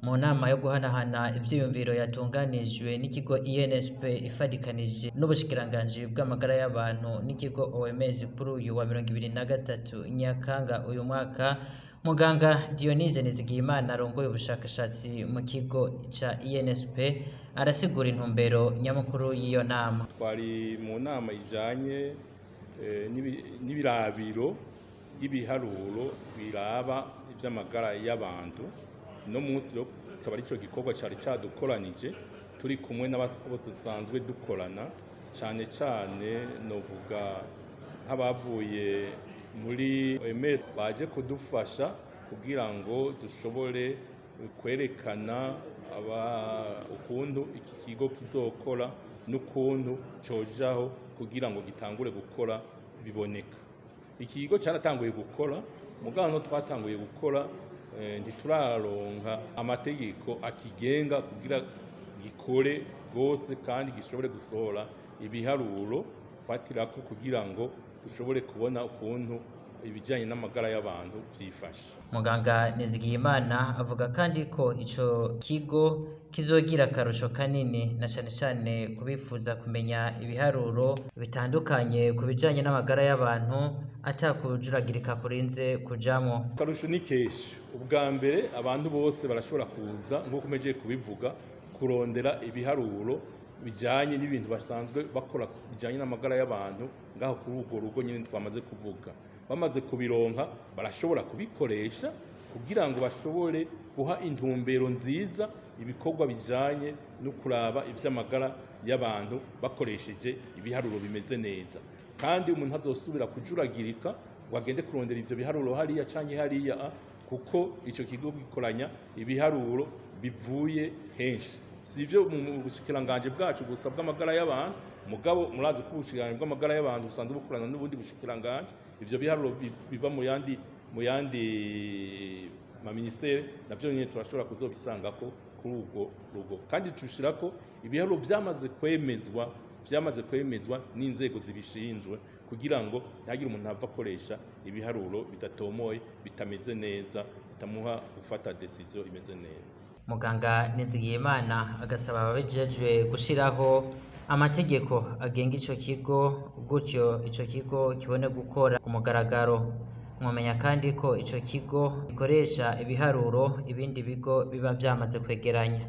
mu nama yo guhanahana ivyiyumviro yatunganijwe n'ikigo INSP ifadikanije n'ubushikiranganji bw'amagara y'abantu n'ikigo OMS kuri uyu wa 2023 Nyakanga uyu mwaka, muganga Dionise Nizigiyimana arongoye ubushakashatsi mu kigo ca INSP arasigura intumbero nyamukuru y'iyo nama. Twari mu nama ijanye n'ibirabiro by'ibiharuro biraba iby'amagara y'abantu. No munsi rero akaba arico gikorwa cari cadukoranije turi kumwe n'abo dusanzwe dukorana, cane novuga nk'abavuye muri OMS baje kudufasha kugira ngo dushobore kwerekana ukuntu iki kigo kizokora n'ukuntu cojaho kugira ngo gitangure gukora biboneka. Iki kigo cyaratanguye gukora, mugabo twatanguye gukora ntituraronka amategeko akigenga kugira gikore gose kandi gishobore gusohora ibiharuro fatirako kugira ngo dushobore kubona ukuntu ibijanye n'amagara y'abantu vyifashe. Muganga Nizigiyimana avuga kandi ko ico kigo kizogira akarusho kanini na cane kubifuza kumenya ibiharuro bitandukanye ku bijanye n'amagara y'abantu atakujuragirika kurinze kujamwo. Akarusho ni keshi. Ubwa mbere abantu bose barashobora kuza nk'uko umejeje kubivuga kurondera ibiharuro bijanye n'ibintu basanzwe bakora bijanye n'amagara y'abantu ngaho kuri urwo rugo nyine twamaze kuvuga. Bamaze kubironka barashobora kubikoresha kugira ngo bashobore guha intumbero nziza ibikorwa bijanye no kuraba ivy'amagara y'abantu bakoresheje ibiharuro bimeze neza. Kandi umuntu azosubira kujuragirika ngo agende kurondera ivyo biharuro hariya canke hariya, kuko ico kigo gikoranya ibiharuro bivuye henshi. Sivyo mu bushikiranganje bwacu gusa bw'amagara y'abantu, mugabo murazi ko ubushikiranganje bw'amagara y'abantu busanzwe bukorana n'ubundi bushikiranganje. Ivyo biharuro biva mu yandi ministere navyo nyine turashobora kuzobisangako kuri urwo rugo. Kandi tushirako ibiharuro vyamaze kwemezwa n'inzego zibishinzwe kugira ngo ntihagire umuntu ava akoresha ibiharuro bidatomoye, bitameze neza, bitamuha gufata decision imeze neza. Muganga Nizigiyimana agasaba ababijejwe gushiraho amategeko agenga ico kigo, gutyo ico kigo kibone gukora ku mugaragaro. Mwomenya kandi ko ico kigo gikoresha ibiharuro ibindi bigo biba vyamaze kwegeranya.